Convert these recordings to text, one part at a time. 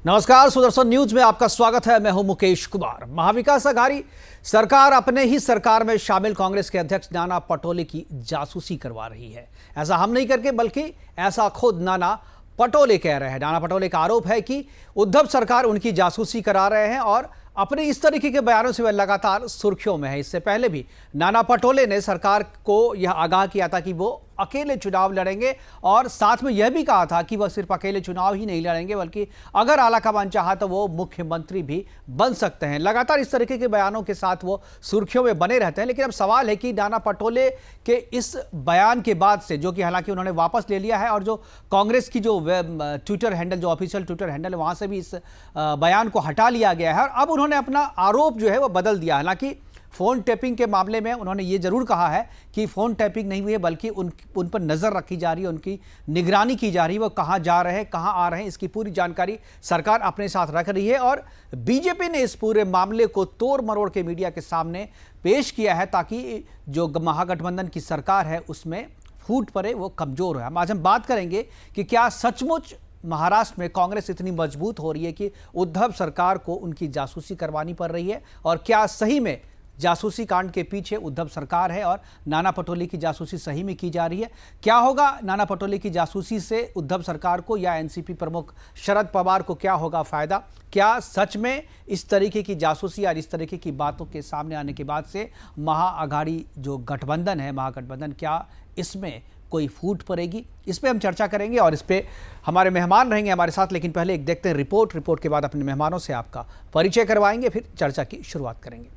नमस्कार, सुदर्शन न्यूज में आपका स्वागत है। मैं हूं मुकेश कुमार। महाविकास अघाड़ी सरकार अपने ही सरकार में शामिल कांग्रेस के अध्यक्ष नाना पटोले की जासूसी करवा रही है। ऐसा हम नहीं करके बल्कि ऐसा खुद नाना पटोले कह रहे हैं। नाना पटोले का आरोप है कि उद्धव सरकार उनकी जासूसी करा रहे हैं और अपने इस तरीके के बयानों से वह लगातार सुर्खियों में है। इससे पहले भी नाना पटोले ने सरकार को यह आगाह किया था कि वो अकेले चुनाव लड़ेंगे और साथ में यह भी कहा था कि वह सिर्फ अकेले चुनाव ही नहीं लड़ेंगे बल्कि अगर आलाकमान चाहा तो वो मुख्यमंत्री भी बन सकते हैं। लगातार इस तरीके के बयानों के साथ वो सुर्खियों में बने रहते हैं। लेकिन अब सवाल है कि नाना पटोले के इस बयान के बाद से, जो कि हालांकि उन्होंने वापस ले लिया है और जो कांग्रेस की जो ट्विटर हैंडल, जो ऑफिशियल ट्विटर हैंडल है, वहां से भी इस बयान को हटा लिया गया है और अब उन्होंने अपना आरोप जो है वो बदल दिया। हालांकि फोन टैपिंग के मामले में उन्होंने ये जरूर कहा है कि फोन टैपिंग नहीं हुई है बल्कि उन पर नजर रखी जा रही है, उनकी निगरानी की जा रही है। वो कहां जा रहे हैं, कहां आ रहे हैं, इसकी पूरी जानकारी सरकार अपने साथ रख रही है और बीजेपी ने इस पूरे मामले को तोड़ मरोड़ के मीडिया के सामने पेश किया है ताकि जो महागठबंधन की सरकार है उसमें फूट पड़े, वो कमजोर है। आज हम बात करेंगे कि क्या सचमुच महाराष्ट्र में कांग्रेस इतनी मजबूत हो रही है कि उद्धव सरकार को उनकी जासूसी करवानी पड़ रही है, और क्या सही में जासूसी कांड के पीछे उद्धव सरकार है और नाना पटोले की जासूसी सही में की जा रही है। क्या होगा नाना पटोले की जासूसी से उद्धव सरकार को या एनसीपी प्रमुख शरद पवार को क्या होगा फायदा? क्या सच में इस तरीके की जासूसी और इस तरीके की बातों के सामने आने के बाद से महाअघाड़ी जो गठबंधन है, महागठबंधन, क्या इसमें कोई फूट पड़ेगी? इस पे हम चर्चा करेंगे और इस पे हमारे मेहमान रहेंगे हमारे साथ। लेकिन पहले एक देखते हैं रिपोर्ट के बाद अपने मेहमानों से आपका परिचय करवाएंगे, फिर चर्चा की शुरुआत करेंगे।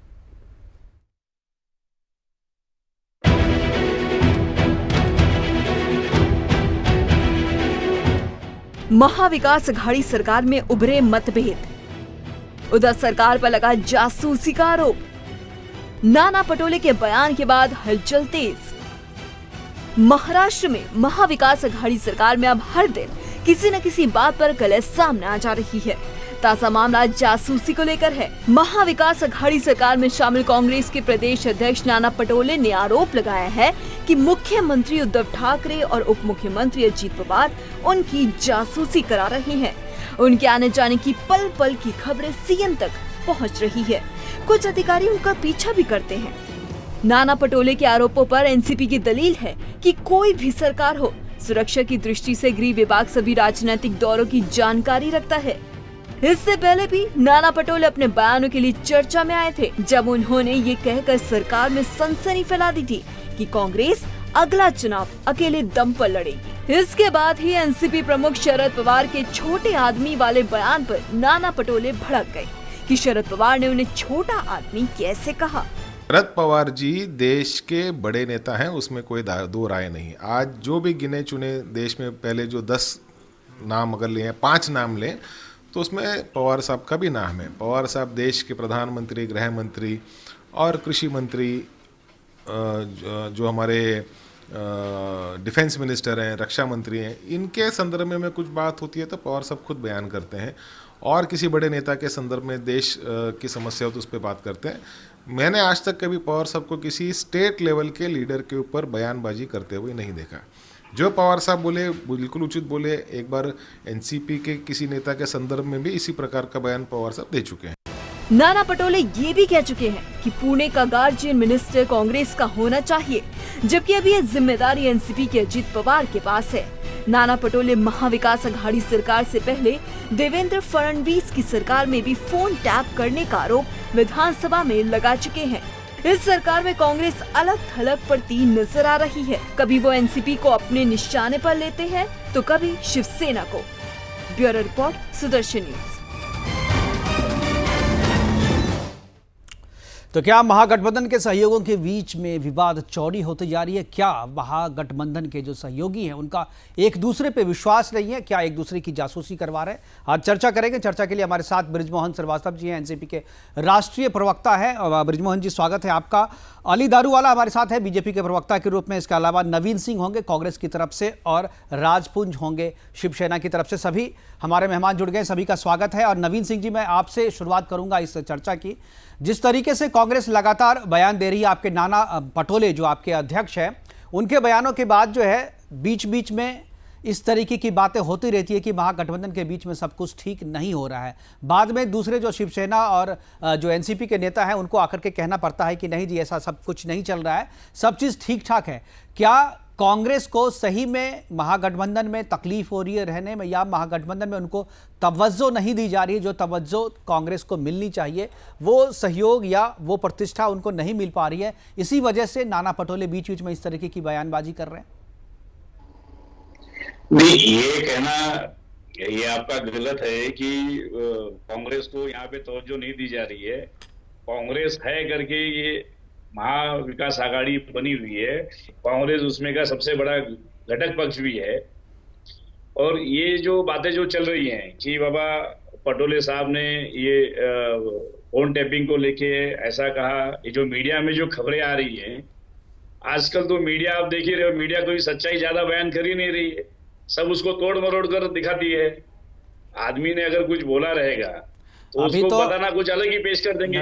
महाविकास अघाड़ी सरकार में उभरे मतभेद, उद्धव सरकार पर लगा जासूसी का आरोप, नाना पटोले के बयान के बाद हलचल तेज। महाराष्ट्र में महाविकास अघाड़ी सरकार में अब हर दिन किसी न किसी बात पर कलह सामने आ जा रही है। ताजा मामला जासूसी को लेकर है। महाविकास अघाड़ी सरकार में शामिल कांग्रेस के प्रदेश अध्यक्ष नाना पटोले ने आरोप लगाया है कि मुख्यमंत्री उद्धव ठाकरे और उप मुख्यमंत्री अजीत पवार उनकी जासूसी करा रहे हैं। उनके आने जाने की पल पल की खबरें सीएम तक पहुंच रही है। कुछ अधिकारी उनका पीछा भी करते हैं। नाना पटोले के आरोपों पर एनसीपी की दलील है कि कोई भी सरकार हो, सुरक्षा की दृष्टि से गृह विभाग सभी राजनीतिक दौरों की जानकारी रखता है। इससे पहले भी नाना पटोले अपने बयानों के लिए चर्चा में आए थे, जब उन्होंने ये कहकर सरकार में सनसनी फैला दी थी कि कांग्रेस अगला चुनाव अकेले दम पर लड़ेगी। इसके बाद ही एनसीपी प्रमुख शरद पवार के छोटे आदमी वाले बयान पर नाना पटोले भड़क गए कि शरद पवार ने उन्हें छोटा आदमी कैसे कहा। शरद पवार जी देश के बड़े नेता हैं, उसमें कोई दो राय नहीं। आज जो भी गिने चुने देश में पहले जो 10 नाम अगर लें, 5 नाम लें, तो उसमें पवार साहब का भी नाम है। पवार साहब देश के प्रधानमंत्री, गृह मंत्री और कृषि मंत्री, जो हमारे डिफेंस मिनिस्टर हैं, रक्षा मंत्री हैं, इनके संदर्भ में कुछ बात होती है तो पवार साहब खुद बयान करते हैं और किसी बड़े नेता के संदर्भ में देश की समस्या हो तो उस पर बात करते हैं। मैंने आज तक कभी पवार साहब को किसी स्टेट लेवल के लीडर के ऊपर बयानबाजी करते हुए नहीं देखा। जो पवार साहब बोले बिल्कुल उचित बोले। एक बार एनसीपी के किसी नेता के संदर्भ में भी इसी प्रकार का बयान पवार साहब दे चुके हैं। नाना पटोले ये भी कह चुके हैं कि पुणे का गार्जियन मिनिस्टर कांग्रेस का होना चाहिए, जबकि अभी ये जिम्मेदारी एनसीपी के अजीत पवार के पास है। नाना पटोले महाविकास अघाड़ी सरकार से पहले देवेंद्र फडणवीस की सरकार में भी फोन टैप करने का आरोप विधानसभा में लगा चुके हैं। इस सरकार में कांग्रेस अलग थलग पड़ती नजर आ रही है। कभी वो एनसीपी को अपने निशाने पर लेते हैं तो कभी शिवसेना को। Bureau report, Sudarshan news. तो क्या महागठबंधन के सहयोगों के बीच में विवाद चौड़ी होती जा रही है? क्या महागठबंधन के जो सहयोगी हैं उनका एक दूसरे पे विश्वास नहीं है? क्या एक दूसरे की जासूसी करवा रहे हैं? आज चर्चा करेंगे। चर्चा के लिए हमारे साथ बृजमोहन श्रीवास्तव जी हैं, एनसीपी के राष्ट्रीय प्रवक्ता हैं। बृजमोहन जी, स्वागत है आपका। अली दारूवाला हमारे साथ है बीजेपी के प्रवक्ता के रूप में। इसके अलावा नवीन सिंह होंगे कांग्रेस की तरफ से और राजपुंज होंगे शिवसेना की तरफ से। सभी हमारे मेहमान जुड़ गए, सभी का स्वागत है। और नवीन सिंह जी, मैं आपसे शुरुआत करूंगा इस चर्चा की। जिस तरीके से कांग्रेस लगातार बयान दे रही है, आपके नाना पटोले जो आपके अध्यक्ष हैं, उनके बयानों के बाद जो है बीच बीच में इस तरीके की बातें होती रहती है कि महागठबंधन के बीच में सब कुछ ठीक नहीं हो रहा है। बाद में दूसरे जो शिवसेना और जो एनसीपी के नेता हैं उनको आकर के कहना पड़ता है कि नहीं जी ऐसा सब कुछ नहीं चल रहा है, सब चीज़ ठीक ठाक है। क्या कांग्रेस को सही में महागठबंधन में तकलीफ हो रही है रहने में, या महागठबंधन में उनको तवज्जो नहीं दी जा रही है? जो तवज्जो कांग्रेस को मिलनी चाहिए वो सहयोग या वो प्रतिष्ठा उनको नहीं मिल पा रही है, इसी वजह से नाना पटोले बीच बीच में इस तरीके की बयानबाजी कर रहे हैं? नहीं, ये कहना ये आपका गलत है कि कांग्रेस को यहाँ पे तवज्जो नहीं दी जा रही है। कांग्रेस है करके ये महा विकास आघाड़ी बनी हुई है, कांग्रेस उसमें का सबसे बड़ा घटक पक्ष भी है। और ये जो बातें जो चल रही हैं कि बाबा पटोले साहब ने ये फोन टैपिंग को लेके ऐसा कहा, ये जो मीडिया में जो खबरें आ रही हैं आजकल, तो मीडिया आप देख ही रहे हो, मीडिया कोई सच्चाई ज्यादा बयान कर ही नहीं रही है, सब उसको तोड़ मरोड़ कर दिखाती है। आदमी ने अगर कुछ बोला रहेगा तो अभी उसको तो बताना कुछ अलग ही पेश कर देंगे।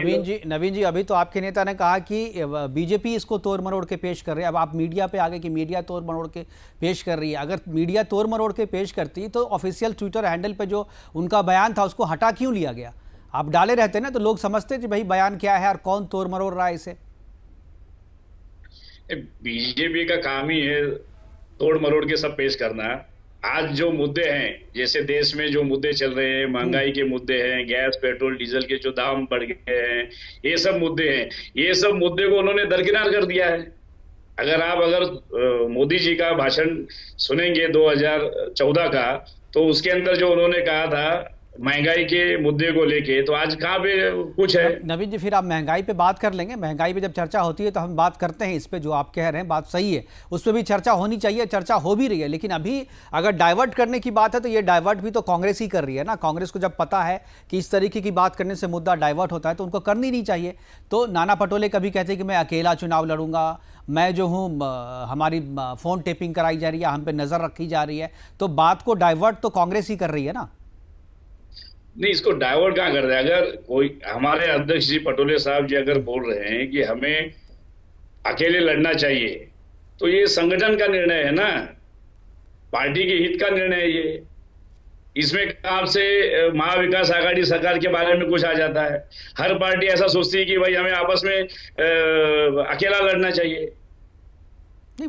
नवीन जी अभी तो आपके नेता ने कहा कि बीजेपी इसको तोड़ मरोड़ के पेश कर रही है। अब आप मीडिया पे आ गए कि मीडिया तोड़ मरोड़ के पेश कर रही है। अगर मीडिया तोड़ मरोड़ के पेश करती तो ऑफिशियल ट्विटर हैंडल पे जो उनका बयान था उसको हटा क्यों लिया गया? आप डाले रहते ना तो लोग समझते कि भाई बयान क्या है और कौन तोड़ मरोड़ रहा है इसे। बीजेपी का काम ही है तोड़ मरोड़ के सब पेश करना। आज जो मुद्दे हैं, जैसे देश में जो मुद्दे चल रहे हैं, महंगाई के मुद्दे हैं, गैस पेट्रोल डीजल के जो दाम बढ़ गए हैं, ये सब मुद्दे हैं, ये सब मुद्दे को उन्होंने दरकिनार कर दिया है। अगर मोदी जी का भाषण सुनेंगे 2014 का, तो उसके अंदर जो उन्होंने कहा था महंगाई के मुद्दे को लेके, तो आज कहाँ पे कुछ है? नवीन जी फिर आप महंगाई पे बात कर लेंगे। महंगाई पे जब चर्चा होती है तो हम बात करते हैं इस पे, जो आप कह रहे हैं बात सही है, उस पर भी चर्चा होनी चाहिए, चर्चा हो भी रही है। लेकिन अभी अगर डाइवर्ट करने की बात है तो ये डाइवर्ट भी तो कांग्रेस ही कर रही है ना। कांग्रेस को जब पता है कि इस तरीके की बात करने से मुद्दा डाइवर्ट होता है तो उनको करनी नहीं चाहिए। तो नाना पटोले कभी कहते हैं कि मैं अकेला चुनाव लड़ूंगा, मैं जो हूँ हमारी फोन टेपिंग कराई जा रही है, हम पे नजर रखी जा रही है, तो बात को डाइवर्ट तो कांग्रेस ही कर रही है ना। नहीं, इसको डाइवर्ट कहाँ कर रहे हैं? अगर कोई हमारे अध्यक्ष जी पटोले साहब जी अगर बोल रहे हैं कि हमें अकेले लड़ना चाहिए, तो ये संगठन का निर्णय है ना, पार्टी के हित का निर्णय है ये। इसमें कहाँ से महाविकास आघाड़ी सरकार के बारे में कुछ आ जाता है? हर पार्टी ऐसा सोचती है कि भाई हमें आपस में अकेला लड़ना चाहिए।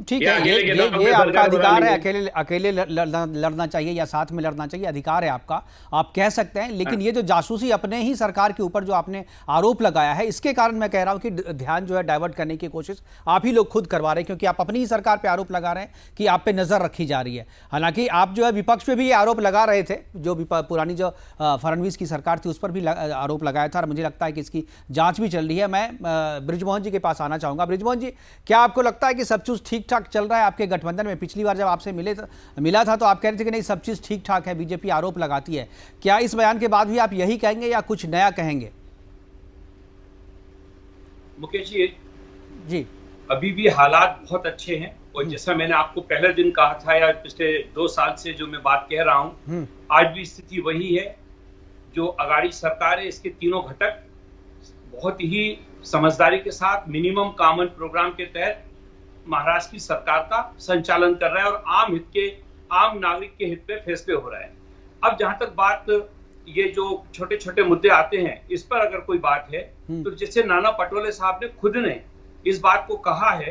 ठीक है, ये आपका अधिकार है, अकेले लड़ना चाहिए या साथ में लड़ना चाहिए, अधिकार है आपका, आप कह सकते हैं। लेकिन ये जो जासूसी अपने ही सरकार के ऊपर जो आपने आरोप लगाया है, इसके कारण मैं कह रहा हूं कि ध्यान जो है डाइवर्ट करने की कोशिश आप ही लोग खुद करवा रहे हैं, क्योंकि आप अपनी ही सरकार पे आरोप लगा रहे हैं कि आप पे नजर रखी जा रही है। हालांकि आप जो है विपक्ष पे भी ये आरोप लगा रहे थे, जो पुरानी जो फडणवीस की सरकार थी उस पर भी आरोप लगाया था, और मुझे लगता है कि इसकी जाँच भी चल रही है। मैं बृजमोहन जी के पास आना चाहूँगा। बृजमोहन जी, क्या आपको लगता है कि सब कुछ ठीक ठाक चल रहा है आपके गठबंधन में? पिछली बार जब आपसे मिला था तो आप कह रहे थे कि नहीं सब चीज ठीक ठाक है, बीजेपी आरोप लगाती है। क्या इस बयान के बाद भी आप यही कहेंगे या कुछ नया कहेंगे? मुकेश जी, अभी भी हालात बहुत अच्छे हैं, और जैसा मैंने आपको पहले दिन कहा था या पिछले 2 साल से जो मैं बात कह रहा हूं, आज भी स्थिति वही है। जो अगाड़ी सरकार है, इसके तीनों घटक बहुत ही समझदारी के साथ मिनिमम कॉमन प्रोग्राम के तहत महाराष्ट्र की सरकार का संचालन कर रहा है, और आम नागरिक के हित पे फैसले हो रहा है। अब जहां तक बात ये जो छोटे छोटे मुद्दे आते हैं, इस पर अगर कोई बात है तो जैसे नाना पटोले साहब ने खुद ने इस बात को कहा है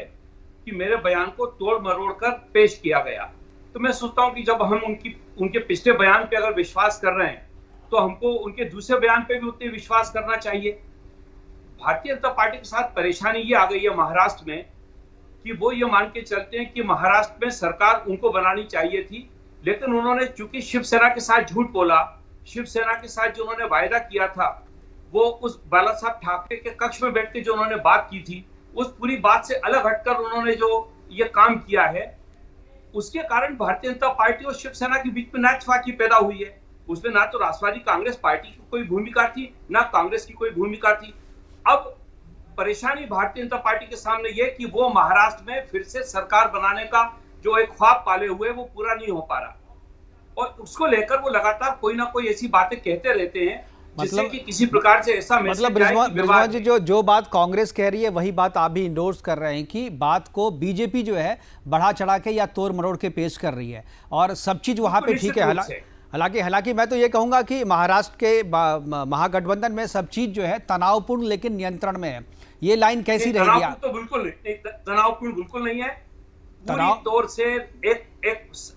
कि मेरे बयान को तोड़ मरोड़ कर पेश किया गया, तो मैं सोचता हूं कि जब हम उनके पिछले बयान पे अगर विश्वास कर रहे हैं तो हमको उनके दूसरे बयान पे भी उतने विश्वास करना चाहिए। भारतीय जनता पार्टी के साथ परेशानी ये आ गई है महाराष्ट्र में कि वो ये मान के चलते हैं कि महाराष्ट्र में सरकार उनको बनानी चाहिए थी, लेकिन उन्होंने चूंकि शिवसेना के साथ झूठ बोला, शिवसेना के साथ जो उन्होंने वायदा किया था, वो उस बाला साहब ठाकरे के कक्ष में बैठ के जो उन्होंने बात की थी, उस पूरी बात से अलग हटकर उन्होंने जो ये काम किया है, उसके कारण भारतीय जनता पार्टी और शिवसेना के बीच में नाचवाकी पैदा हुई है। उसमें ना तो राष्ट्रवादी कांग्रेस पार्टी की कोई भूमिका थी, ना कांग्रेस की कोई भूमिका थी। अब परेशानी भारतीय जनता पार्टी के सामने यह कि वो महाराष्ट्र में फिर से सरकार बनाने का जो एक ख्वाब पाले हुए वो पूरा नहीं हो पा रहा, और उसको लेकर वो लगातार कोई ना कोई ऐसी बातें कहते रहते हैं जिससे कि किसी प्रकार से ऐसा मतलब मैसेज जाए कि बृजमोहन जी, जो बात कांग्रेस कह रही है वही बात आप भी इंडोर्स कर रहे हैं कि बात को बीजेपी जो है बढ़ा चढ़ा के या तोड़ मरोड़ के पेश कर रही है और सब चीज वहां पे ठीक है। हालांकि मैं तो ये कहूंगा कि महाराष्ट्र के महागठबंधन में सब चीज जो है तनावपूर्ण लेकिन नियंत्रण में है। ये लाइन कैसी रहेगी? तो बिल्कुल तनावपूर्ण बिल्कुल नहीं है। तनाव पूरी तौर से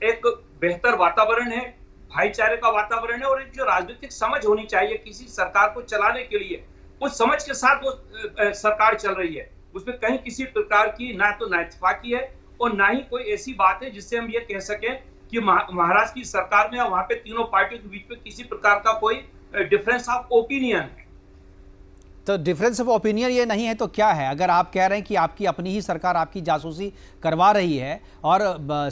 एक बेहतर वातावरण है, भाईचारे का वातावरण है और एक जो राजनीतिक समझ होनी चाहिए किसी सरकार को चलाने के लिए, उस समझ के साथ वो सरकार चल रही है। उसमें कहीं किसी प्रकार की ना तो नाइतफाकी है और ना ही कोई ऐसी बात है जिससे हम ये कह सकें कि महाराष्ट्र की सरकार में वहां पे तीनों पार्टियों के बीच में किसी प्रकार का कोई डिफरेंस ऑफ ओपिनियन है। तो डिफरेंस ऑफ ओपिनियन ये नहीं है तो क्या है? अगर आप कह रहे हैं कि आपकी अपनी ही सरकार आपकी जासूसी करवा रही है और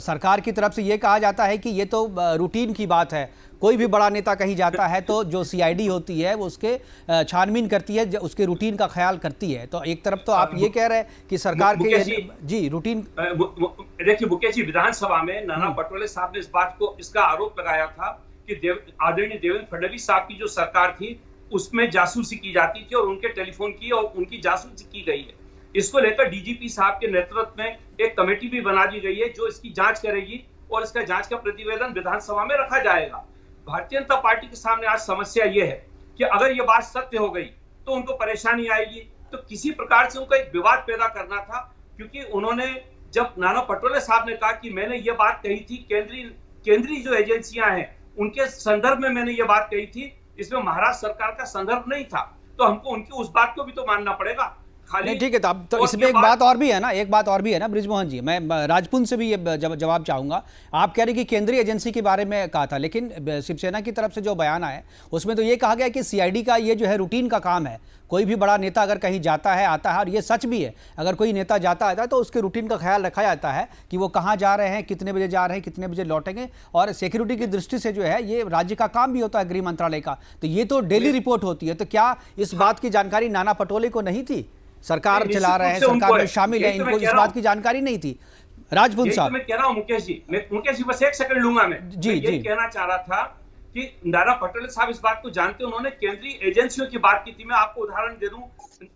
सरकार की तरफ से ये कहा जाता है कि ये तो रूटीन की बात है, कोई भी बड़ा नेता कहीं जाता है तो जो सीआईडी होती है वो उसके छानबीन करती है, उसके रूटीन का ख्याल करती है। तो एक तरफ तो आप ये कह रहे हैं कि सरकार के जी रूटीन। देखिए मुकेश जी, विधानसभा में नाना पटोले साहब ने इस बात को, इसका आरोप लगाया था कि आदरणीय देवेंद्र फडणवीस साहब की जो सरकार थी उसमें जासूसी की जाती थी और उनके टेलीफोन की और उनकी जासूसी की गई है। इसको लेकर डीजीपी साहब के नेतृत्व में एक कमेटी भी बना दी गई है जो इसकी जांच करेगी और इसका जांच का प्रतिवेदन विधानसभा में रखा जाएगा। भारतीय जनता पार्टी के सामने आज समस्या यह है कि अगर यह बात सत्य हो गई तो उनको परेशानी आएगी। तो किसी प्रकार से उनको एक विवाद पैदा करना था, क्योंकि उन्होंने जब नाना पटोले साहब ने कहा कि मैंने ये बात कही थी, केंद्रीय जो एजेंसियां हैं उनके संदर्भ में मैंने ये बात कही थी, इसमें महाराष्ट्र सरकार का संदर्भ नहीं था, तो हमको उनकी उस बात को भी तो मानना पड़ेगा। नहीं ठीक है, तो अब तो इसमें एक बात और भी है ना बृजमोहन जी, मैं राजपुत से भी ये जवाब चाहूंगा। आप कह रहे कि केंद्रीय एजेंसी के बारे में कहा था, लेकिन शिवसेना की तरफ से जो बयान आया उसमें तो ये कहा गया कि सीआईडी का ये जो है रूटीन का काम है। कोई भी बड़ा नेता अगर कहीं जाता है आता है, और ये सच भी है, अगर कोई नेता जाता आता है तो उसके रूटीन का ख्याल रखा जाता है कि वो कहाँ जा रहे हैं, कितने बजे जा रहे हैं, कितने बजे लौटेंगे। और सिक्योरिटी की दृष्टि से जो है ये राज्य का काम भी होता है, गृह मंत्रालय का, तो ये तो डेली रिपोर्ट होती है। तो क्या इस बात की जानकारी नाना पटोले को नहीं थी? सरकार चला रहे हैं, सरकार में शामिल है, इनको इस बात की जानकारी नहीं थी? राजपुत साहब, मैं कह रहा हूं मुकेश जी बस एक सेकंड लूंगा मैं ये कहना चाह रहा था कि नाना पटोले साहब इस बात को जानते, उन्होंने केंद्रीय एजेंसियों की बात की थी। मैं आपको उदाहरण दे दूं,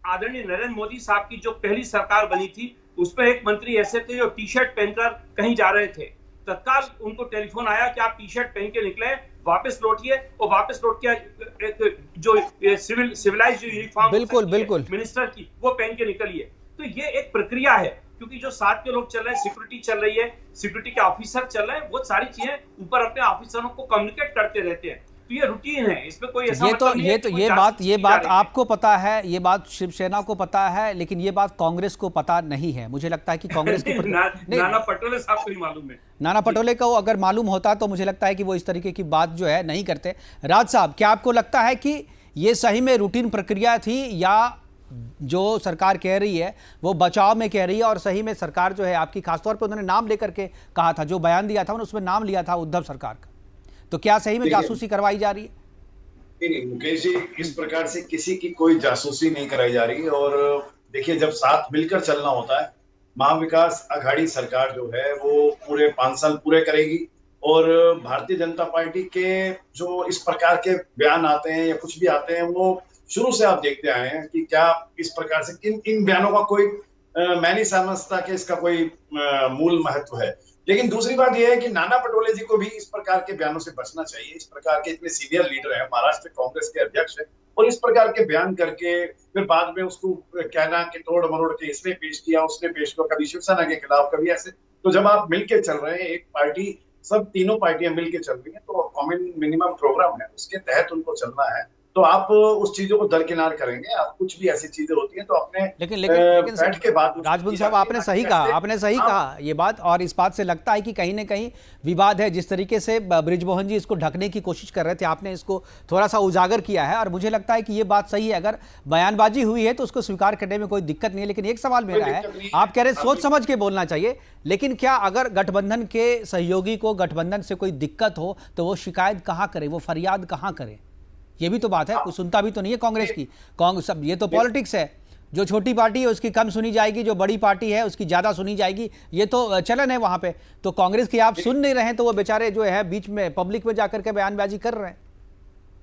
आदरणीय नरेंद्र मोदी साहब की जो पहली सरकार बनी थी उसमें एक मंत्री ऐसे थे जो टी शर्ट पहनकर कहीं जा रहे थे, तत्काल उनको टेलीफोन आया कि आप टी शर्ट पहन के निकले, वापस लौटिए, और वापस लौट के जो सिविलाइज जो यूनिफॉर्म बिल्कुल मिनिस्टर की वो पहन के निकलिए। तो ये एक प्रक्रिया है, क्योंकि जो साथ के लोग चल रहे हैं, सिक्योरिटी चल रही है, सिक्योरिटी के ऑफिसर चल रहे हैं, बहुत सारी चीजें ऊपर अपने ऑफिसरों को कम्युनिकेट करते रहते हैं। तो ये रूटीन है, इसमें कोई ऐसा ये बात आपको पता है, ये बात शिवसेना को पता है, लेकिन ये बात कांग्रेस को पता नहीं है। मुझे लगता है कि कांग्रेस की नाना पटोले साहब को ही मालूम है। नाना पटोले को अगर मालूम होता तो मुझे लगता है कि वो इस तरीके की बात जो है नहीं करते। राज साहब, क्या आपको लगता है कि ये सही में रूटीन प्रक्रिया थी, या जो सरकार कह रही है वो बचाव में कह रही है, और सही में सरकार जो है आपकी, खासतौर पर उन्होंने नाम लेकर के कहा था, जो बयान दिया था उन्होंने उसमें नाम लिया था उद्धव सरकार का, तो क्या सही में जासूसी करवाई जा रही है? नहीं मुकेश जी, इस प्रकार से किसी की कोई जासूसी नहीं कराई जा रही है। और देखिए, जब साथ मिलकर चलना होता है, महाविकास आघाड़ी सरकार जो है वो पूरे 5 साल पूरे करेगी। और भारतीय जनता पार्टी के जो इस प्रकार के बयान आते हैं या कुछ भी आते हैं, वो शुरू से आप देखते आए हैं कि क्या इस प्रकार से इन बयानों का कोई मैं नहीं समझता कि इसका कोई मूल महत्व है। लेकिन दूसरी बात यह है कि नाना पटोले जी को भी इस प्रकार के बयानों से बचना चाहिए। इस प्रकार के इतने सीनियर लीडर हैं, महाराष्ट्र कांग्रेस के अध्यक्ष हैं, और इस प्रकार के बयान करके फिर बाद में उसको कहना कि तोड़ मरोड़ के इसने पेश किया, उसने पेश किया, कभी शिवसेना के खिलाफ, कभी ऐसे। तो जब आप मिलके चल रहे हैं, एक पार्टी, सब तीनों पार्टियां मिलके चल रही हैं, तो कॉमन मिनिमम प्रोग्राम है, उसके तहत उनको चलना है। तो आप उस चीजों को दरकिनार करेंगे। आप कुछ भी ऐसी चीजें होती हैं तो अपने लेकिन बैठ के बात। राजपुत साहब, आपने सही कहा ये बात, और इस बात से लगता है कि कहीं ना कहीं विवाद है। जिस तरीके से बृजमोहन जी इसको ढकने की कोशिश कर रहे थे, आपने इसको थोड़ा सा उजागर किया है, और मुझे लगता है कि ये बात सही है। अगर बयानबाजी हुई है तो उसको स्वीकार करने में कोई दिक्कत नहीं है। लेकिन एक सवाल मेरा है, आप कह रहे हैं सोच समझ के बोलना चाहिए, लेकिन क्या अगर गठबंधन के सहयोगी को गठबंधन से कोई दिक्कत हो तो वो शिकायत कहाँ करे, वो फरियाद कहाँ करे? ये भी तो बात है, कोई सुनता भी तो नहीं है कांग्रेस की। कांग्रेस, ये तो पॉलिटिक्स है, जो छोटी पार्टी है उसकी कम सुनी जाएगी, जो बड़ी पार्टी है उसकी ज्यादा सुनी जाएगी, ये तो चलन है वहां पे। तो कांग्रेस की आप सुन नहीं रहे हैं, तो वो बेचारे जो है बीच में पब्लिक में जाकर के बयानबाजी कर रहे हैं।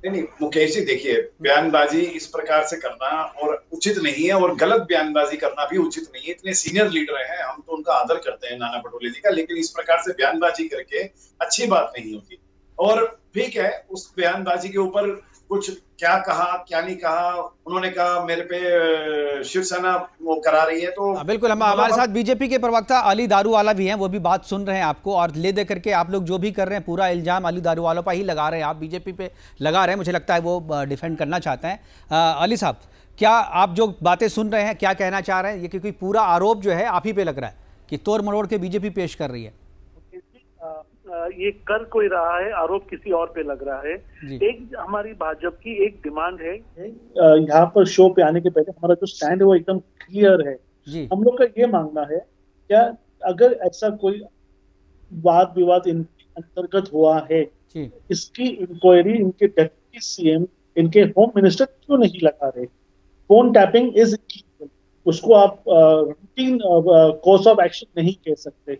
नहीं मुकेश जी देखिए, बयानबाजी इस प्रकार से करना और उचित नहीं है, और गलत बयानबाजी करना भी उचित नहीं है। इतने सीनियर लीडर हैं, हम तो उनका आदर करते हैं नाना पटोले जी का, लेकिन इस प्रकार से बयानबाजी करके अच्छी बात नहीं होती। और ठीक है, उस बयानबाजी के ऊपर कुछ क्या कहा क्या नहीं कहा, उन्होंने कहा मेरे पे शिवसेना वो करा रही है, तो बिल्कुल। हम हमारे साथ बीजेपी के प्रवक्ता अली दारूवाला भी हैं, वो भी बात सुन रहे हैं आपको, और ले दे करके आप लोग जो भी कर रहे हैं पूरा इल्जाम अली दारूवाला पर ही लगा रहे हैं, आप बीजेपी पे लगा रहे हैं। मुझे लगता है वो डिफेंड करना चाहते हैं। अली साहब, क्या आप जो बातें सुन रहे हैं क्या कहना चाह रहे हैं? ये क्योंकि पूरा आरोप जो है आप ही पे लग रहा है कि तोड़ मरोड़ के बीजेपी पेश कर रही है। ये कर कोई रहा है, आरोप किसी और पे लग रहा है। एक हमारी भाजपा की एक डिमांड है, यहाँ पर शो पे आने के पहले हमारा जो स्टैंड है वो एकदम क्लियर है। हम लोग का ये मांगना है, क्या अगर ऐसा कोई वाद विवाद इनके अंतर्गत हुआ है, इसकी इंक्वायरी इनके डिप्टी सीएम, इनके होम मिनिस्टर क्यों नहीं लगा रहे? फोन टैपिंग इज इलीगल, उसको आप रूटीन कोर्स ऑफ एक्शन नहीं कह सकते।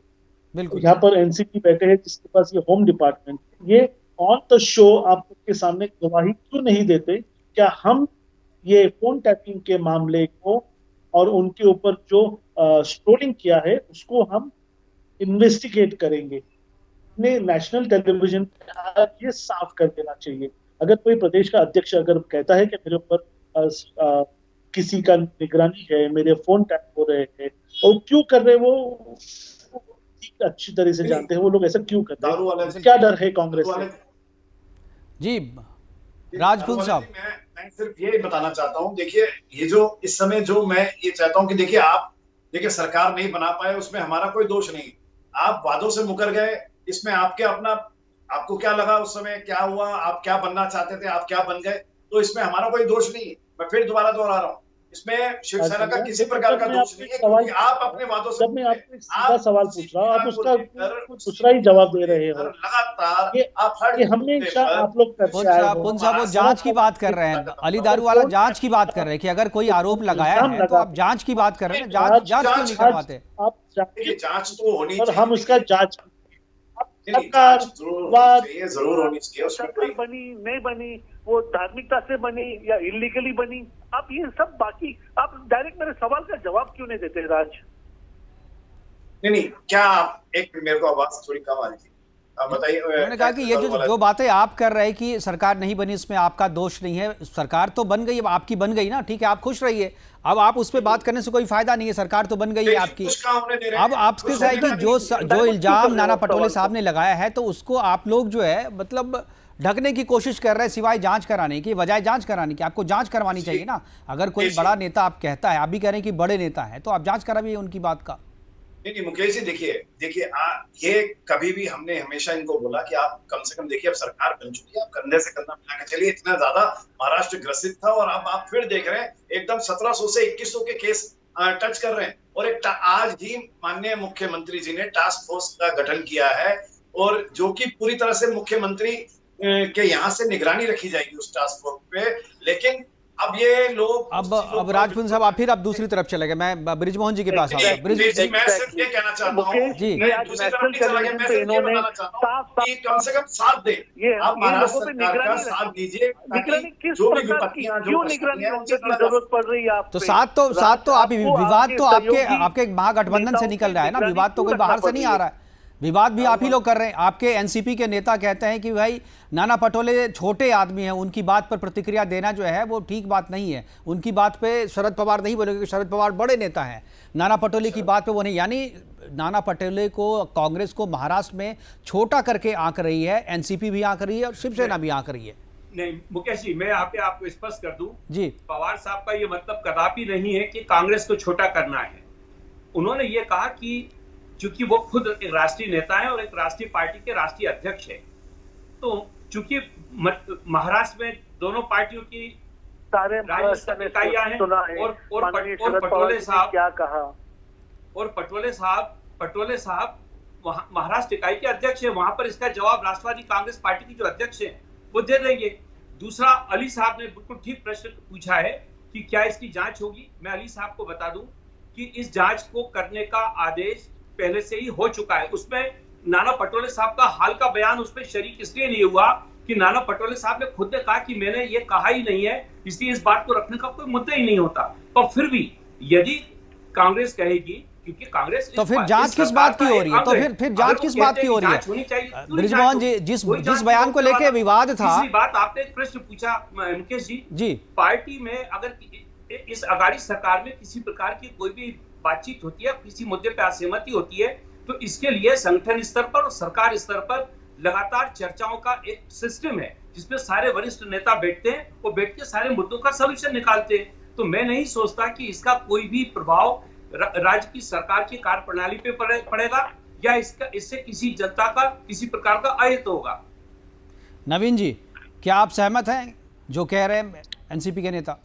यहाँ पर एनसीपी बैठे हैं जिसके पास ये होम डिपार्टमेंट, ये ऑन द शो आपके सामने गवाही क्यों नहीं देते? क्या हम ये फोन टैपिंग के मामले को और उनके ऊपर जो स्ट्रोलिंग किया है उसको हम इन्वेस्टिगेट करेंगे? ने नेशनल टेलीविजन ये साफ कर देना चाहिए। अगर कोई प्रदेश का अध्यक्ष अगर कहता है कि मेरे ऊपर किसी का निगरानी है, मेरे फोन टैप हो रहे हैं, और क्यों कर रहे वो अच्छी तरह से जानते हैं, वो लोग ऐसा क्यों करते हैं? क्या डर है कांग्रेस से? जी राजपूत साहब, मैं सिर्फ ये बताना चाहता हूँ, देखिए ये जो इस समय जो मैं ये चाहता हूँ कि देखिए आप देखिए सरकार नहीं बना पाए, उसमें हमारा कोई दोष नहीं। आप वादों से मुकर गए, इसमें आपको क्या लगा उस समय, क्या हुआ, आप क्या बनना चाहते थे, आप क्या बन गए, तो इसमें हमारा कोई दोष नहीं। मैं फिर दोबारा दोहरा रहा हूँ, इसमें शिवसेना का किसी प्रकार का दोष नहीं है, क्योंकि आप अपने वादों से, जब मैं आपसे सीधा सवाल पूछ रहा हूँ आप उसका दूसरा ही जवाब दे रहे हो। लगातार आप हमेशा आप लोग पुन साहब वो जांच की बात कर रहे हैं, अली दारूवाला जांच की बात कर रहे हैं कि अगर कोई आरोप लगाया है तो आप जांच की बात कर रहे हैं, जांच क्यों नहीं करवाते? आप जांच तो होनी चाहिए, हम उसका जांच जरूर होनी चाहिए। उसमें बनी नहीं बनी, वो धार्मिकता से बनी या इलीगली बनी, आप ये सब बाकी आप डायरेक्ट मेरे सवाल का जवाब क्यों नहीं देते राज? नहीं, क्या आप एक मेरे को आवाज थोड़ी कम आ रही थी, आप बताइए। उन्होंने कहा कि ये जो बातें आप कर रहे हैं कि सरकार नहीं बनी, इसमें आपका दोष नहीं है। सरकार तो बन गई, अब आपकी बन गई ना, ठीक है, आप खुश रहिए, अब आप उस पर बात करने से कोई फायदा नहीं है, सरकार तो बन गई है आपकी। अब आपके साथ कि जो इल्जाम नाना पटोले साहब ने लगाया है तो उसको आप लोग जो है मतलब ढकने की कोशिश कर रहे हैं, सिवाय जांच कराने की, बजाय जांच कराने की। आपको जांच करवानी चाहिए ना। अगर कोई बड़ा नेता आप कहता है, आप भी कह रहे हैं कि बड़े नेता है, तो आप जांच कराइए उनकी बात का। नहीं मुकेश जी, देखिए ये कभी भी हमने हमेशा इनको बोला कि आप कम से कम देखिए, अब सरकार बन चुकी है, आप कंधे से कंधा मिला के चलिए। इतना ज्यादा महाराष्ट्र ग्रसित था और अब आप फिर देख रहे हैं एकदम 1700 से 2100 के केस टच कर रहे हैं। और एक आज ही माननीय मुख्यमंत्री जी ने टास्क फोर्स का गठन किया है, और जो कि पूरी तरह से मुख्यमंत्री के यहाँ से निगरानी रखी जाएगी उस टास्क फोर्स पे। लेकिन अब ये लोग अब राजपूत साहब आप फिर अब दूसरी तरफ चले गए। मैं ब्रिजमोहन जी के पास आता हूं। मैं सिर्फ ये कहना चाहता हूं जी, इन्होंने कम से कम साथ दे, आप महाराष्ट्र सरकार का साथ दीजिए, जो भी विपत्तियां जो जरूरत पड़ रही है। तो साथ तो आप विवाद तो आपके महागठबंधन से निकल रहा है ना, विवाद तो कोई बाहर से नहीं आ रहा है, विवाद भी आप ही लोग कर रहे हैं। आपके एनसीपी के नेता कहते हैं कि भाई नाना पटोले छोटे आदमी हैं, उनकी बात पर प्रतिक्रिया देना जो है वो ठीक बात नहीं है। उनकी बात पे शरद पवार नहीं बोलेंगे, शरद पवार बड़े नेता हैं, नाना पटोले की बात पे वो नहीं। यानी नाना पटोले को कांग्रेस को महाराष्ट्र में छोटा करके आंक रही है, एनसीपी भी आंक रही है और शिवसेना भी आंक रही है। नहीं मुकेश जी, मैं यहाँ पे आपको स्पष्ट कर दूं जी, पवार साहब का ये मतलब कदापि नहीं है कि कांग्रेस को छोटा करना है। उन्होंने ये कहा कि चूंकि वो खुद एक राष्ट्रीय नेता है और एक राष्ट्रीय पार्टी के राष्ट्रीय अध्यक्ष है, तो चूंकि महाराष्ट्र में दोनों पार्टियों की राज्य इकाइयां हैं और पटोले साहब क्या कहा, और पटोले साहब महाराष्ट्र इकाई के अध्यक्ष है, वहां पर इसका जवाब राष्ट्रवादी कांग्रेस पार्टी की जो अध्यक्ष है वो दे देंगे। दूसरा, अली साहब ने बिल्कुल ठीक प्रश्न पूछा है कि क्या इसकी जांच होगी। मैं अली साहब को बता दूं कि इस जांच को करने का आदेश पहले से ही हो चुका है। उसमें नाना पटोले साहब का हाल का बयान उसमें शरीक इसलिए नहीं हुआ कि नाना पटोले साहब ने खुद ने कहा कि मैंने ये कहा ही नहीं है, इसलिए इस बात को रखने का कोई मुद्दा ही नहीं होता। पर फिर भी यदि कांग्रेस कहेगी, क्योंकि कांग्रेस तो फिर जांच किस बात की हो रही है? तो फिर जांच किस बात की हो रही है? ब्रिजमोहन जी, जिस बयान को लेके विवाद था, बात आपने एक प्रश्न पूछा मुकेश जी, पार्टी में अगर इस अघाड़ी सरकार में किसी प्रकार की कोई भी बातचीत होती है, किसी मुद्दे पे असहमति होती है, तो इसके लिए संगठन स्तर पर और सरकार स्तर पर लगातार चर्चाओं का एक सिस्टम है, जिसमें सारे वरिष्ठ नेता बैठते हैं और बैठ के सारे मुद्दों का सलूशन निकालते हैं। तो मैं नहीं सोचता कि इसका कोई भी प्रभाव राज्य की सरकार की कार्यप्रणाली पे पड़ेगा या इससे किसी जनता का किसी प्रकार का अहित होगा। नवीन जी, क्या आप सहमत हैं जो कह रहे हैं एनसीपी के नेता?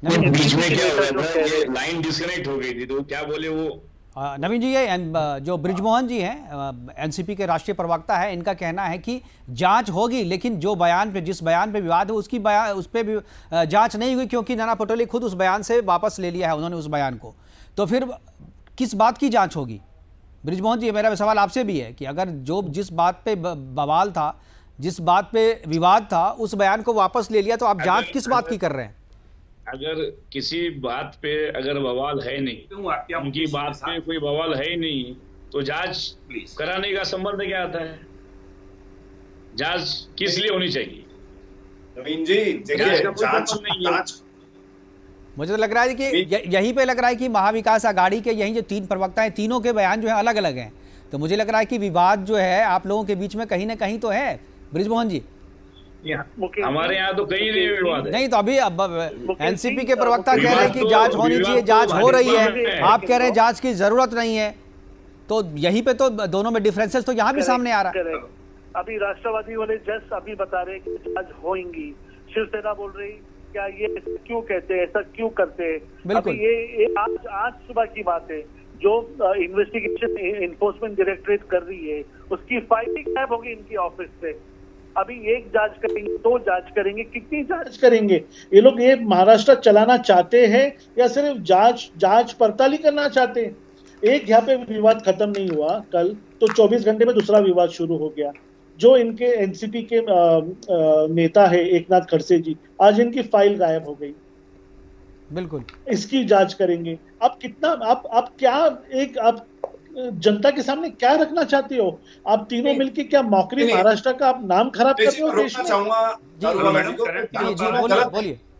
बीच में क्या हो रहा था, ये लाइन डिस्कनेक्ट हो गई थी, तो क्या बोले वो? नवीन जी, ये जो ब्रिजमोहन जी हैं, एनसीपी के राष्ट्रीय प्रवक्ता है, इनका कहना है कि जांच होगी, लेकिन जो बयान पे, जिस बयान पे विवाद है उस पे भी जांच नहीं हुई, क्योंकि नाना पटोले खुद उस बयान से वापस ले लिया है उन्होंने उस बयान को। तो फिर किस बात की जांच होगी? ब्रिजमोहन जी, मेरा सवाल आपसे भी है कि अगर जिस बात पे बवाल था, जिस बात पे विवाद था, उस बयान को वापस ले लिया, तो आप जांच किस बात की कर रहे हैं? अगर किसी बात पे अगर बवाल है नहीं, उनकी बात पे कोई बवाल है ही नहीं, तो जांच कराने का संबंध क्या आता है? जांच किस लिए होनी चाहिए? नवीन जी, देखिए जांच मुझे तो लग रहा है कि यहीं पे लग रहा है कि महाविकास आघाड़ी के यहीं जो 3 प्रवक्ता हैं, तीनों के बयान जो है अलग अलग हैं। तो मुझे लग रहा है कि विवाद जो है आप लोगों के बीच में कहीं ना कहीं तो है। ब्रिजमोहन जी, हमारे यहाँ तो कहीं नहीं विवाद है। नहीं, तो अभी अब एनसीपी के प्रवक्ता कह रहे हैं कि जांच होनी चाहिए, जांच हो रही है, आप कह रहे हैं जांच की जरूरत नहीं है। तो यहीं पे तो दोनों में डिफरेंसेस तो यहाँ भी सामने आ रहा है। अभी राष्ट्रवादी वाले जस्ट अभी बता रहे कि जांच होंगी, शिवसेना बोल रही क्या ये क्यों कहते हैं, ऐसा क्यों करते हैं। अभी ये आज सुबह की बात है, जो इन्वेस्टिगेशन इन्फोर्समेंट डायरेक्टरेट कर रही है उसकी फाइलिंग गायब होगी इनकी ऑफिस से। अभी एक जांच करेंगे, 2 जांच करेंगे, कितनी जांच करेंगे? ये लोग ये महाराष्ट्र चलाना चाहते हैं या सिर्फ जांच पड़ताल करना चाहते हैं? एक यहाँ पे विवाद खत्म नहीं हुआ कल, तो 24 घंटे में दूसरा विवाद शुरू हो गया। जो इनके एनसीपी के नेता है एकनाथ खड़से जी, आज इनकी फाइल गायब हो गई। बिल्कुल, इसकी जांच करेंगे। आप कितना आप क्या आप जनता के सामने क्या रखना चाहते हो? आप तीनों मिलके क्या मौकरी महाराष्ट्र का आप नाम खराब कर रहे हो? रोकना चाहूंगा,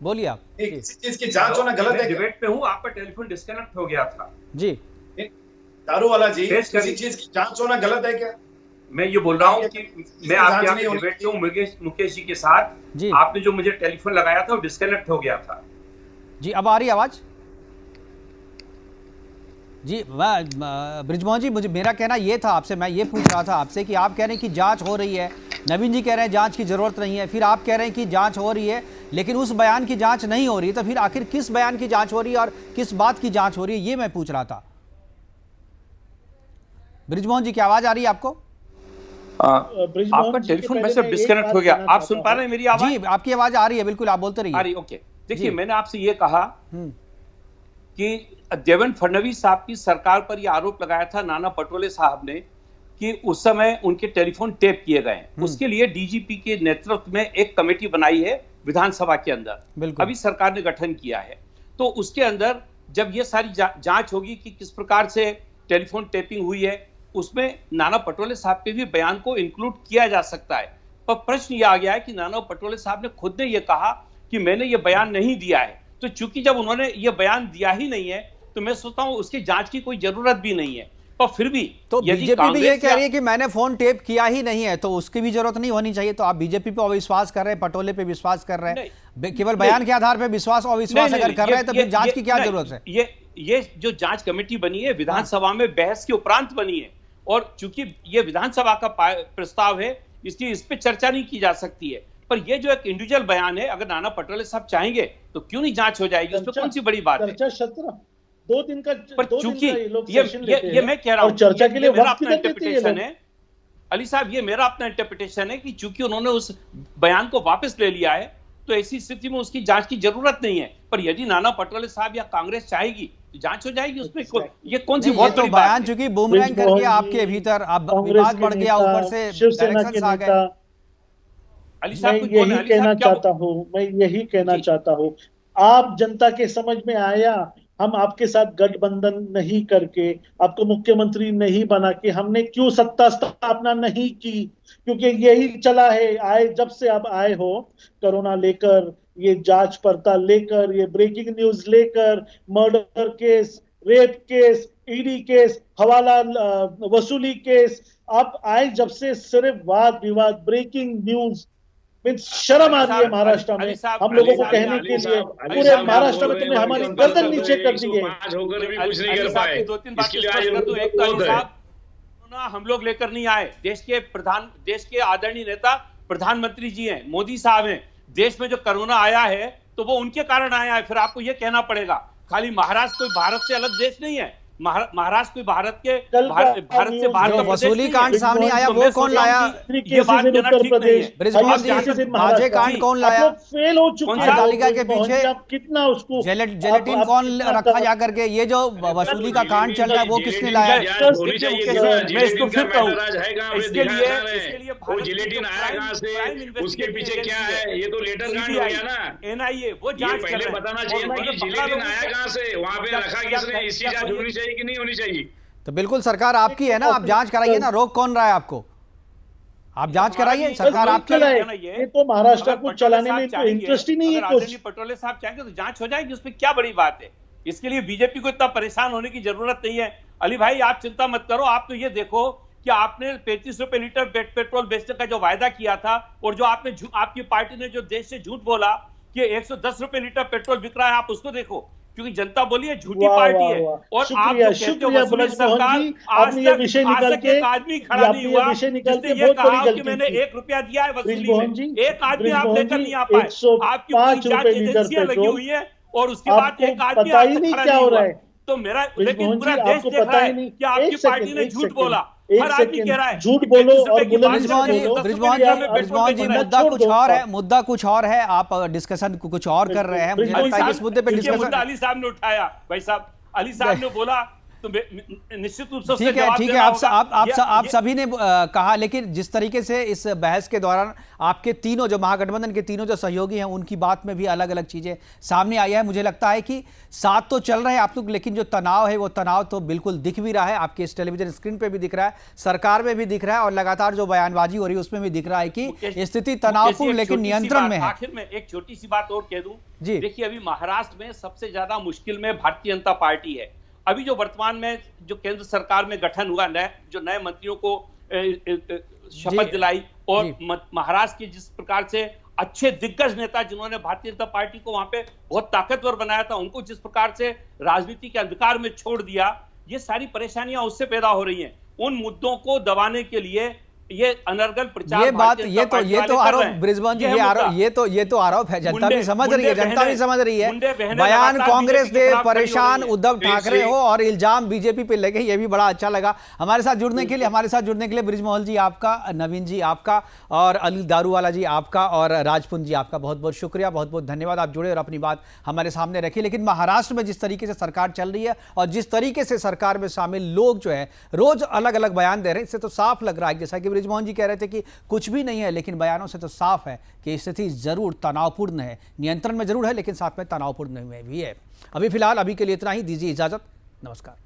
बोलिए आप। किसी चीज की जांच होना गलत है। डिबेट पे हूँ, आपका टेलीफोन डिस्कनेक्ट हो गया था जी। दारू वाला जी, किसी चीज की जांच होना गलत है क्या? मैं ये बोल रहा हूँ कि मैं आपके डिबेट में हूँ मुकेश जी के साथ, आपने जो मुझे टेलीफोन लगाया था वो डिस्कनेक्ट हो गया था जी। अब आ रही आवाज जी? ब्रिजमोहन जी, मुझे मेरा कहना ये था आपसे, मैं ये पूछ रहा था आपसे कि आप कह रहे हैं कि जांच हो रही है, नवीन जी कह रहे हैं जांच की जरूरत नहीं है, फिर आप कह रहे हैं कि जांच हो रही है लेकिन उस बयान की जांच नहीं हो रही, तो फिर आखिर किस बयान की जांच हो रही है और किस बात की जांच हो रही है, ये मैं पूछ रहा था। ब्रिजमोहन जी, क्या आवाज आ रही है आपको? आपका टेलीफोन वैसे डिस्कनेक्ट हो गया, आप सुन पा रहे हैं मेरी आवाज? जी, आपकी आवाज आ रही है, बिल्कुल आप बोलते रहिए। ओके, देखिए मैंने आपसे ये कहा कि देवेंद्र फडणवीस साहब की सरकार पर यह आरोप लगाया था नाना पटोले साहब ने कि उस समय उनके टेलीफोन टेप किए गए। उसके लिए डीजीपी के नेतृत्व में एक कमेटी बनाई है विधानसभा के अंदर, अभी सरकार ने गठन किया है। तो उसके अंदर जब ये सारी जांच होगी कि किस प्रकार से टेलीफोन टेपिंग हुई है, उसमें नाना पटोले साहब के भी बयान को इंक्लूड किया जा सकता है। पर प्रश्न ये आ गया है कि नाना पटोले साहब ने खुद ने ये कहा कि मैंने ये बयान नहीं दिया है, तो चूंकि जब उन्होंने ये बयान दिया ही नहीं है तो मैं सोचता हूं उसकी जांच की कोई जरूरत भी नहीं है। पर फिर भी तो बीजेपी भी ये कह रही है कि मैंने फोन टेप किया ही नहीं है, तो उसकी भी जरूरत नहीं होनी चाहिए। तो आप बीजेपी पे अविश्वास कर रहे हैं, पटोले पे विश्वास कर रहे हैं, केवल बयान के आधार पे विश्वास अविश्वास अगर कर रहे हैं तो फिर जांच की क्या जरूरत है? ये जो जांच कमेटी बनी है विधानसभा में बहस के उपरांत बनी है, और चूंकि ये विधानसभा का प्रस्ताव है इसलिए इस पे चर्चा नहीं की जा सकती है। पर ये जो एक इंडिविजुअल बयान है, अगर नाना पटोले साहब चाहेंगे तो क्यों नहीं जांच हो जाएगी, उसमें कौन सी बड़ी बात है? 2 दिन का, पर चूंकि ये मैं कह रहा हूं, चर्चा के लिए मेरा अपना इंटरप्रिटेशन है अली साहब, ये मेरा अपना इंटरप्रिटेशन है कि चूंकि उन्होंने उस बयान को वापस ले लिया है तो ऐसी स्थिति में उसकी जांच की जरूरत नहीं है। पर यदि नाना पटोले साहब या कांग्रेस चाहेगी तो जांच हो जाएगी, उसमें ये कौन सी बहुत बड़ी बयान चूंकि बूमरैंग कर गया आपके भीतर, अब विवाद बढ़ गया, ऊपर से शिवसेना के नेता अली मैं साहब कुछ बोले, यही अली कहना साहब क्या चाहता हूँ, मैं यही कहना जी। चाहता हूँ, आप जनता के समझ में आया, हम आपके साथ गठबंधन नहीं करके, आपको मुख्यमंत्री नहीं बना के हमने क्यों सत्ता स्थापना नहीं की? क्योंकि यही चला है, आए जब से आप आए हो, कोरोना लेकर, ये जांच पड़ताल लेकर, ये ब्रेकिंग न्यूज लेकर, murder case, rape case, ED case, हवाला वसूली केस, आप आए जब से सिर्फ वाद विवाद, ब्रेकिंग न्यूज, शर्म आ रही है महाराष्ट्र में हम लोगों को कहने के लिए। पूरे महाराष्ट्र में तुमने हमारी गर्दन नीचे कर दी है। होकर भी कुछ नहीं अली कर साहब पाए। की 2-3 बातें इसके लिए स्पष्ट कर दूं। एक तो अली विरोध है। साहब, कोरोना हम लोग लेकर नहीं आए, देश के आदरणीय नेता प्रधानमंत्री जी हैं, मोदी साहब हैं। देश में जो कोरोना आया है तो वो उनके कारण आया है, फिर आपको ये कहना पड़ेगा। खाली महाराष्ट्र कोई भारत से अलग देश नहीं है, महाराष्ट्र कोई भारत से बाहर जो का वसूली कांड सामने आया तो वो मैं कौन सोच रहा लाया? हूं कि ये बात कहना ठीक नहीं है। बृजमोहन जी, मांझे कांड कौन लाया? फेल हो चुके हैं तालिका के पीछे आप कितना उसको जेलेटिन कौन रखा जा करके? ये जो वसूली का कांड चल रहा है वो किसने लाया? मैं इसको फिर कहूं, इसके लिए जिलेटिन आया कहां से, उसके पीछे क्या है? ये तो लेटर कांड हो गया ना। एनआईए वो जांच कर पहले रहे हैं। बताना चाहिए था कि जिलेटिन आया कहां से, वहां पे रखा किसने, इसकी जांच होनी चाहिए कि नहीं होनी चाहिए? तो बिल्कुल सरकार आपकी है ना, आप जांच कराइए ना, रोक कौन रहा है आपको? आप जांच कराइए, सरकार आपकी है। ये तो महाराष्ट्र को चलाने में तो इंटरेस्ट ही नहीं है कुछ। पटोले साहब चाहेंगे तो जांच हो जाएगी, उसमें क्या बड़ी बात है? इसके लिए बीजेपी को इतना परेशान होने की जरूरत नहीं है। अली भाई आप चिंता मत करो, आप तो ये देखो कि आपने 35 रुपए लीटर पेट्रोल बेचने का जो वायदा किया था, और जो आपकी पार्टी ने जो देश से झूठ बोला कि 110 रुपए लीटर पेट्रोल बिक रहा है, आप उसको देखो, क्योंकि जनता बोली है झूठी पार्टी है। और आप जो कहते हो वसूली सरकार, आज तक एक आदमी खड़ा नहीं हुआ जिसने ये कहा कि मैंने 1 रुपया दिया है वसूली में। एक आदमी आप लेकर नहीं आ पाए। आपकी पूरी जांच एजेंसियां लगी हुई है और उसके बाद एक आदमी आज तक खड़ा नहीं हुआ। तो मेरा, लेकिन पूरा देश देख रहा है कि आपकी पार्टी ने झूठ बोला। हर आदमी कह रहा है झूठ बोलो और बृजमोहन जी, मुद्दा कुछ और है, मुद्दा कुछ और है, आप डिस्कशन कुछ और कर रहे हैं। मुझे लगता है कि इस मुद्दे पे डिस्कशन अली साहब ने उठाया। भाई साहब, अली साहब ने बोला तो निश्चित रूप से ठीक है, आप सभी ने कहा, लेकिन जिस तरीके से इस बहस के दौरान आपके तीनों जो महागठबंधन के तीनों जो सहयोगी हैं उनकी बात में भी अलग अलग चीजें सामने आई है। मुझे लगता है कि साथ तो चल रहे हैं आप लोग, लेकिन जो तनाव है वो तनाव तो बिल्कुल दिख भी रहा है, आपके इस टेलीविजन स्क्रीन पे भी दिख रहा है, सरकार में भी दिख रहा है, और लगातार जो बयानबाजी हो रही है उसमें भी दिख रहा है कि स्थिति तनावपूर्ण लेकिन नियंत्रण में है। आखिर में एक छोटी सी बात और कह दूं जी, देखिए, अभी महाराष्ट्र में सबसे ज्यादा मुश्किल में भारतीय जनता पार्टी है। अभी जो वर्तमान में जो केंद्र सरकार में गठन हुआ, जो नए मंत्रियों को शपथ दिलाई, और महाराष्ट्र के जिस प्रकार से अच्छे दिग्गज नेता जिन्होंने भारतीय जनता पार्टी को वहां पे बहुत ताकतवर बनाया था, उनको जिस प्रकार से राजनीति के अंधकार में छोड़ दिया, ये सारी परेशानियां उससे पैदा हो रही हैं। उन मुद्दों को दबाने के लिए ये अनर्गल प्रचार, ये बात, ये तो आरोप बृजमोहन जी, ये तो आरोप है, जनता भी समझ रही है, जनता भी समझ रही है। बयान कांग्रेस दे, परेशान उद्धव ठाकरे हो और इल्जाम बीजेपी पे लगे, ये भी बड़ा अच्छा लगा। हमारे साथ जुड़ने के लिए बृजमोहन जी आपका, नवीन जी आपका, और अली दारूवाला जी आपका, और राजपुंज जी आपका बहुत बहुत शुक्रिया, बहुत बहुत धन्यवाद, आप जुड़े और अपनी बात हमारे सामने रखी। लेकिन महाराष्ट्र में जिस तरीके से सरकार चल रही है और जिस तरीके से सरकार में शामिल लोग जो है रोज अलग अलग बयान दे रहे हैं, इससे तो साफ लग रहा है, जैसा कि बृजमोहन जी कह रहे थे कि कुछ भी नहीं है, लेकिन बयानों से तो साफ है कि स्थिति जरूर तनावपूर्ण है, नियंत्रण में जरूर है लेकिन साथ में तनावपूर्ण में भी है। अभी फिलहाल के लिए इतना ही, दीजिए इजाजत, नमस्कार।